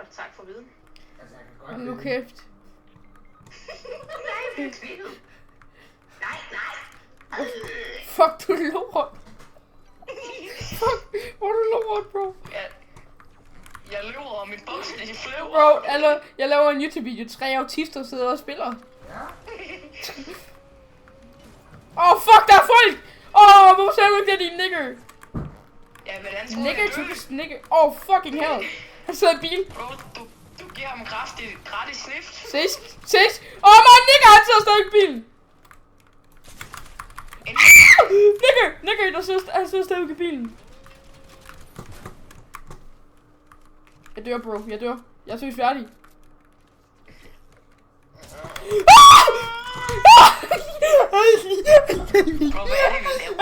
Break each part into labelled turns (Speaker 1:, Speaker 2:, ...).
Speaker 1: godt, tak for viden.
Speaker 2: Altså, jeg kan godt
Speaker 3: Nu kæft.
Speaker 1: Nej, jeg bliver nej.
Speaker 3: Fuck, du er lort. Fuck, hvor er du lort, bro.
Speaker 1: Jeg løber over min boks, det er flyver.
Speaker 3: Bro, jeg laver en YouTube-video. 3 autister sidder og spiller.
Speaker 2: Ja.
Speaker 3: Fuck, der er folk! Hvorfor sagde du ikke det, din nigger?
Speaker 1: Ja, hvordan skulle
Speaker 3: Nigger
Speaker 1: jeg
Speaker 3: to
Speaker 1: dø?
Speaker 3: this nigger. Fucking hell. Han sidder i bil.
Speaker 1: Bro, du giver ham gratis snift.
Speaker 3: Ses. Man, nigger, han sidder stadig i bilen. Nigger, han sidder stadig i bilen. Jeg dør, bro. Jeg dør. Jeg er seriøst færdig.
Speaker 1: Bro, hvad er det, vi laver?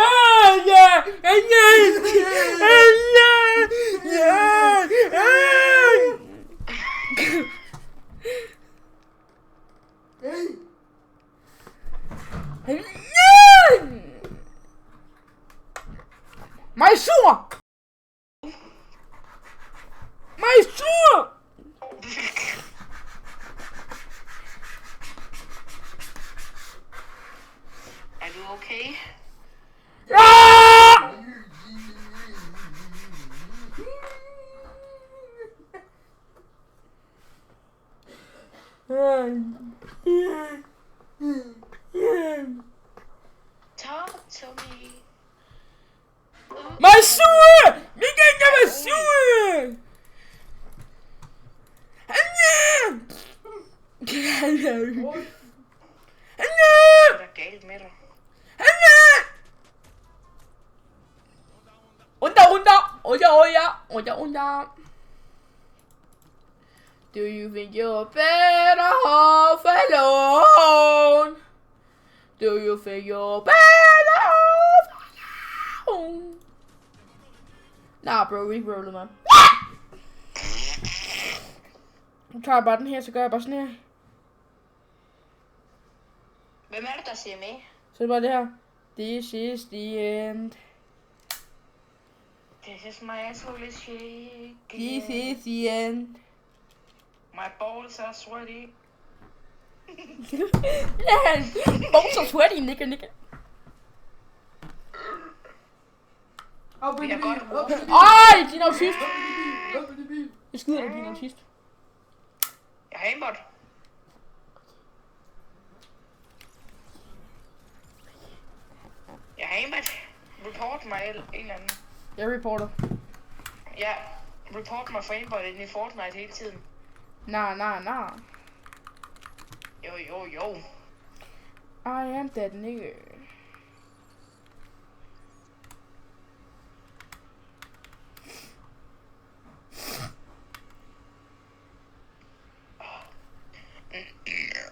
Speaker 3: Mig sur!
Speaker 1: Er du okay? Talk to me.
Speaker 3: Mig sur! Mikael, jeg var sur!
Speaker 1: Hvad er der galt med dig?
Speaker 3: Onda. Do you think you're better off alone? Do you think you're better off alone? Nah, bro, rerollede mig. Nu tager jeg bare den her, så gør jeg bare sådan her.
Speaker 1: Hvem er det, der siger med?
Speaker 3: Så det er bare det her. This is the end.
Speaker 1: This is my asshole is shaking.
Speaker 3: This is the end.
Speaker 1: My balls are sweaty.
Speaker 3: Yeah, balls are sweaty, nigga.
Speaker 2: Op i
Speaker 1: Jeg
Speaker 2: din
Speaker 1: godt
Speaker 2: bil, op i din bil.
Speaker 3: Ej, din autist.
Speaker 2: Op i din bil.
Speaker 3: Jeg skyder dig, din autist.
Speaker 1: Jeg har aimbot. Jeg har aimbot. Report mig en eller anden.
Speaker 3: Jeg reporter.
Speaker 1: Ja, report mig for aimbot i Fortnite hele tiden.
Speaker 3: Nah.
Speaker 1: Jo.
Speaker 3: I am that nigga.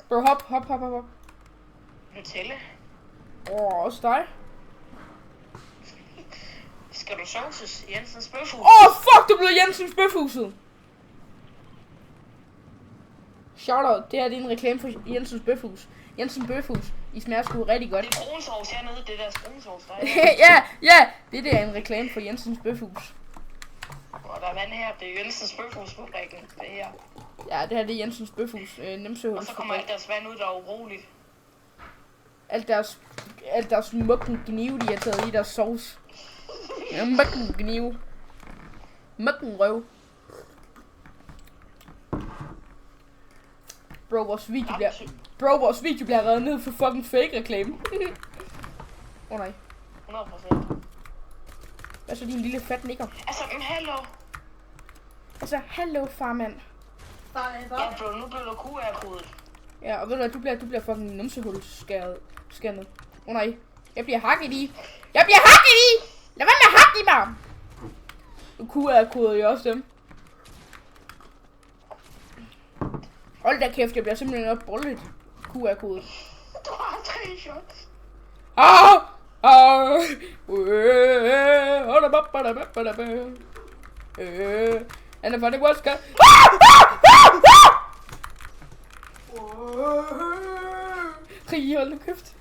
Speaker 3: Bro, hop.
Speaker 1: Nutella.
Speaker 3: Også dig.
Speaker 1: Skal du sovses i Jensens Bøfhus?
Speaker 3: Fuck, du blev Jensens Bøfhuset. Shoutout, det her det er en reklame for Jensens Bøfhus. Jensens Bøfhus, I smager sgu rigtig godt.
Speaker 1: Det er brunsovs hernede, det der brunsovs der er.
Speaker 3: Ja, det der er en reklame for Jensens Bøfhus.
Speaker 1: Og der er vand her, det er Jensens Bøfhus-fabrikken, det her.
Speaker 3: Ja, det her det er Jensens Bøfhus, Nemsøhulsfabrik.
Speaker 1: Og så kommer alt deres vand ud, der er uroligt.
Speaker 3: Alt deres mukken knive, de har taget i deres sovs. Ja, mukken knive. Mukken røv. Bro, vores video bliver reddet ned for fucking fake reklame. Nej.
Speaker 1: 100%.
Speaker 3: Hvad så din lille fat nikker?
Speaker 1: Altså,
Speaker 3: hallo farmand.
Speaker 1: ja bro, nu blev der QR-kodet.
Speaker 3: Ja, og ved du hvad, du bliver fucking numsehul skæret. Nej. Jeg bliver hakket i. Lad være med at hakke i mig. QR-koder jo også dem. Hold da kæft, jeg bliver simpelthen op bollet. QR-kode.
Speaker 1: Du har 3 shots.
Speaker 3: And the funny was cut. Hold nu kæft.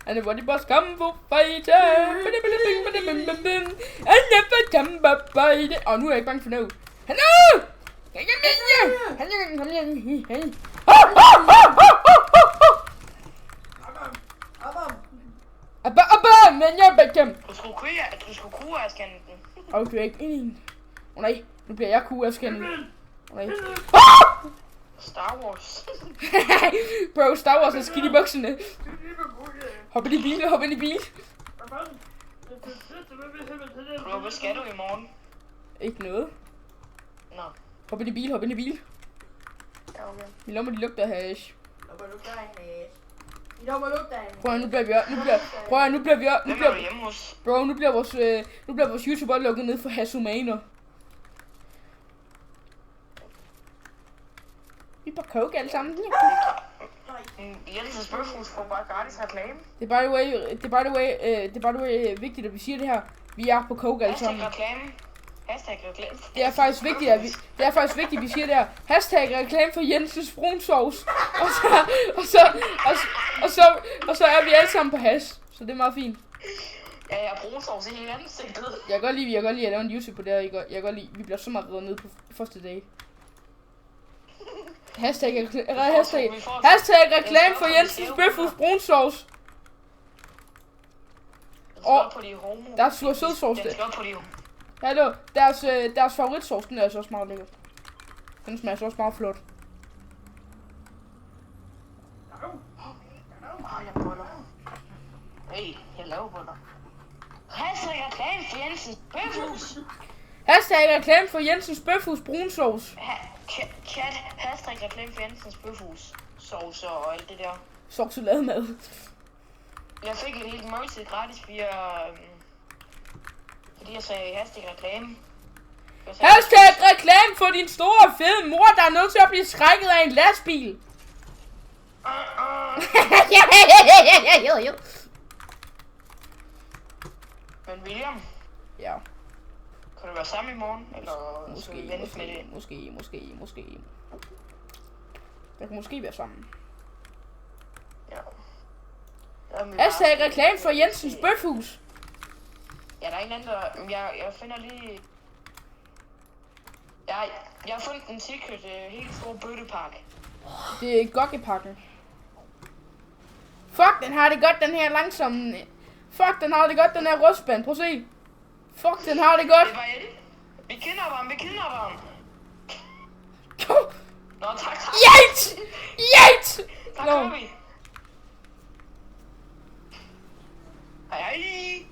Speaker 3: And the funny was come for fight. And never come for fight. Nu er jeg ikke bange for noget. Hallo! Kan jeg minde? Abba, men jeg bækker.
Speaker 1: Du skulle QR-scanne den.
Speaker 3: Okay, ikke. Nej, nu bliver jeg QR-scannet. Nej.
Speaker 1: Star Wars.
Speaker 3: Bro, Star Wars er skidt i bukserne. Hop ind i bil, hop ind i bil.
Speaker 1: Bro, hvad skal du i morgen?
Speaker 3: Ikke noget.
Speaker 1: Nå.
Speaker 3: Hop ind i bil, hop ind i bil.
Speaker 1: Ja, okay.
Speaker 3: Min lommer, de lugter af hash. Prøv at nu bliver vi
Speaker 1: Hvem er du hjemme hos?
Speaker 3: Bro, nu bliver vores YouTuber lukket ned for hasumaner. Vi er på coke alle sammen.
Speaker 1: Jensens Bøfhus får bare gratis reklame.
Speaker 3: Det er by the way vigtigt, at vi siger det her. Vi er på coke alle sammen.
Speaker 1: Hashtag reklame.
Speaker 3: Det er faktisk vigtigt, at vi siger det her. Hashtag reklame for Jensens brunsovs. Og så er vi alle sammen på hash. Så det er meget fint.
Speaker 1: Ja, jeg bruger sovs i hele ansigtet.
Speaker 3: Jeg kan godt lide at lave en YouTube på det her. Jeg kan godt lide, vi bliver så meget reddet ned på første dag. Hashtag reklame for Jensens Bøfhus brunsovs. Og der er sur sødsovs der. Hallo, deres favoritsovs, den er altså også meget lækker. Den smager så også meget flot.
Speaker 1: Jeg boller. Hey, jeg laver boller. Hashtag reklame for Jensens Bøfhus.
Speaker 3: Hashtag reklame for Jensens Bøfhus brunsovs.
Speaker 1: Chat, hashtag reklame for Jensens Bøfhus. Sovs og alt det der.
Speaker 3: Sovs og mad.
Speaker 1: Jeg fik et helt måltid gratis via... fordi jeg sagde hashtag reklame.
Speaker 3: Hashtag reklame for din store fede mor, der er nødt til at blive skrækket af en lastbil.
Speaker 1: Men William?
Speaker 3: Ja.
Speaker 1: Kan du være sammen i morgen? Eller
Speaker 3: Måske. Jeg kan måske være sammen.
Speaker 1: Ja.
Speaker 3: Hashtag reklame for Jensens Bøfhus.
Speaker 1: Ja, der er en anden, der... Jeg finder lige... Jeg har fundet en secret helt stor bøttepakke.
Speaker 3: Det er gokkepakken. Fuck, den har det godt, den her langsomme... Fuck, den har det godt, den her rustband. Prøv at se. Fuck, den har det godt.
Speaker 1: Det var Eddie. Vi kidnapper ham. Nå, tak.
Speaker 3: Yate!
Speaker 1: Tak, kører vi. Hej.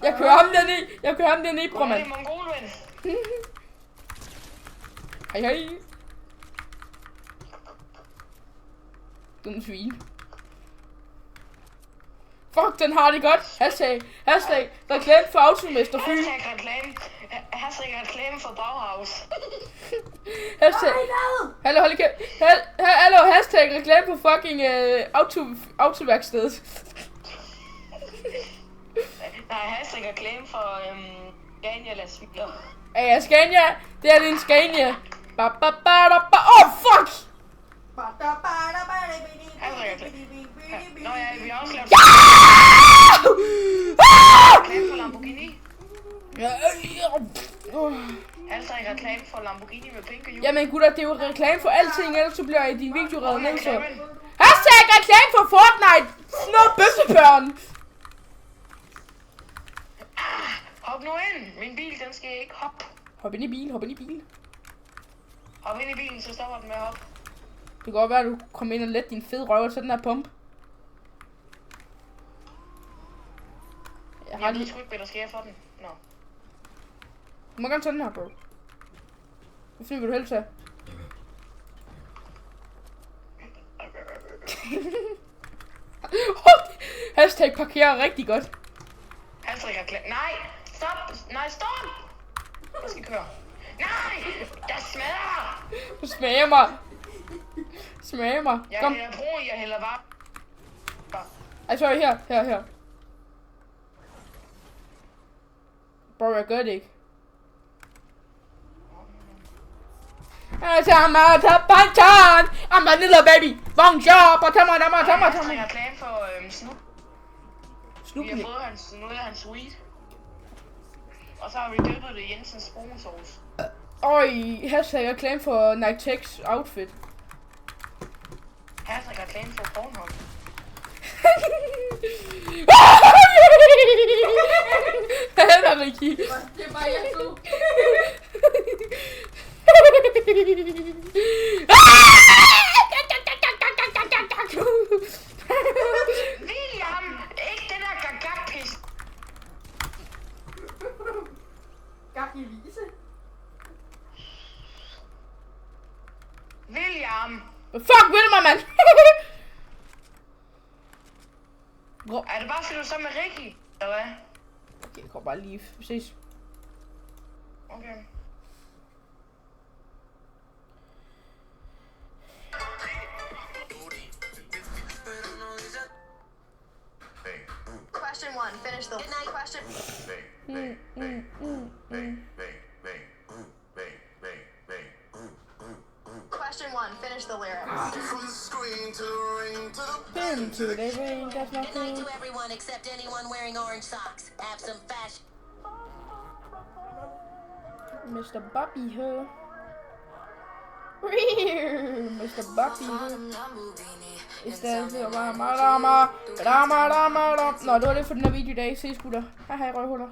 Speaker 3: Jeg kører ham dernede, bror mand.
Speaker 1: Hej, mongolven.
Speaker 3: Hej. Dum svin. Fuck, den har det godt. Hashtag reklame for Automester Fyn.
Speaker 1: Hashtag reklame for Bauhaus.
Speaker 3: Hallo, hashtag reklame for fucking autoværkstedet.
Speaker 1: Nej, hashtag reklame for Scania lastbiler.
Speaker 3: Ja, Scania. Det er din Scania. Oh, fuck!
Speaker 1: Nå ja, vi har også lavet reklame for Lamborghini. Hashtag reklame for Lamborghini med pink og hjul.
Speaker 3: Jamen gutter, det er jo reklame for alting, ellers så bliver din video reddet ned, så... Hashtag reklame for Fortnite! Små bøssebørn!
Speaker 1: Hop nu ind! Min bil, den skal ikke hoppe.
Speaker 3: Hop ind i bilen.
Speaker 1: Hop ind i bilen, så stopper den med at hoppe.
Speaker 3: Det kan godt være, at du kommer ind og let din fede røv til den her pump.
Speaker 1: Jeg ved sgu ikke, hvad der sker for den. Nå.
Speaker 3: Du må gerne tage den her, bro. Hvad fint vil du helst have? Hashtag parkerer rigtig godt.
Speaker 1: Hashtag reklame. Nej! Stop! Nej, stop! Jeg skal køre. Nej! Der smadrer!
Speaker 3: Du smager mig.
Speaker 1: Jeg
Speaker 3: Kom.
Speaker 1: hælder brun, jeg hælder varm.
Speaker 3: Ej, sorry, her. Bro, jeg gør det ikke. I'm a little baby. Bonjour, tag mig.
Speaker 1: Jeg har reklame for Snoop. Vi har fået noget af hans sweet. Og så har vi døbet det Jensens brunsovs.
Speaker 3: Øj, hashtag reklame for Nitex outfit.
Speaker 1: Hashtag reklame for Pornhub.
Speaker 3: Han er Ricky.
Speaker 2: Det er bare jeg to.
Speaker 1: William! Ikke den der gagagpis.
Speaker 2: Gak i vise.
Speaker 1: William!
Speaker 3: Fuck, vil mig, mand.
Speaker 1: Er det bare fordi du er sammen med Ricky? Eller hvad?
Speaker 3: Okay, jeg kommer bare lige. Vi ses.
Speaker 1: Okay.
Speaker 4: Question one, finish the. Good night. Question. Question one, finish the lyrics.
Speaker 5: From the screen to the ring to the
Speaker 3: Pin to the ring, that's
Speaker 4: Good night
Speaker 3: nothing.
Speaker 4: to everyone except anyone wearing orange socks. Have some fashion.
Speaker 3: Mr. Bobby her. Mr. Bobby her. I stedet for Nå, det var det for den her video i dag. Ses gutter. Hej hej røvhuller.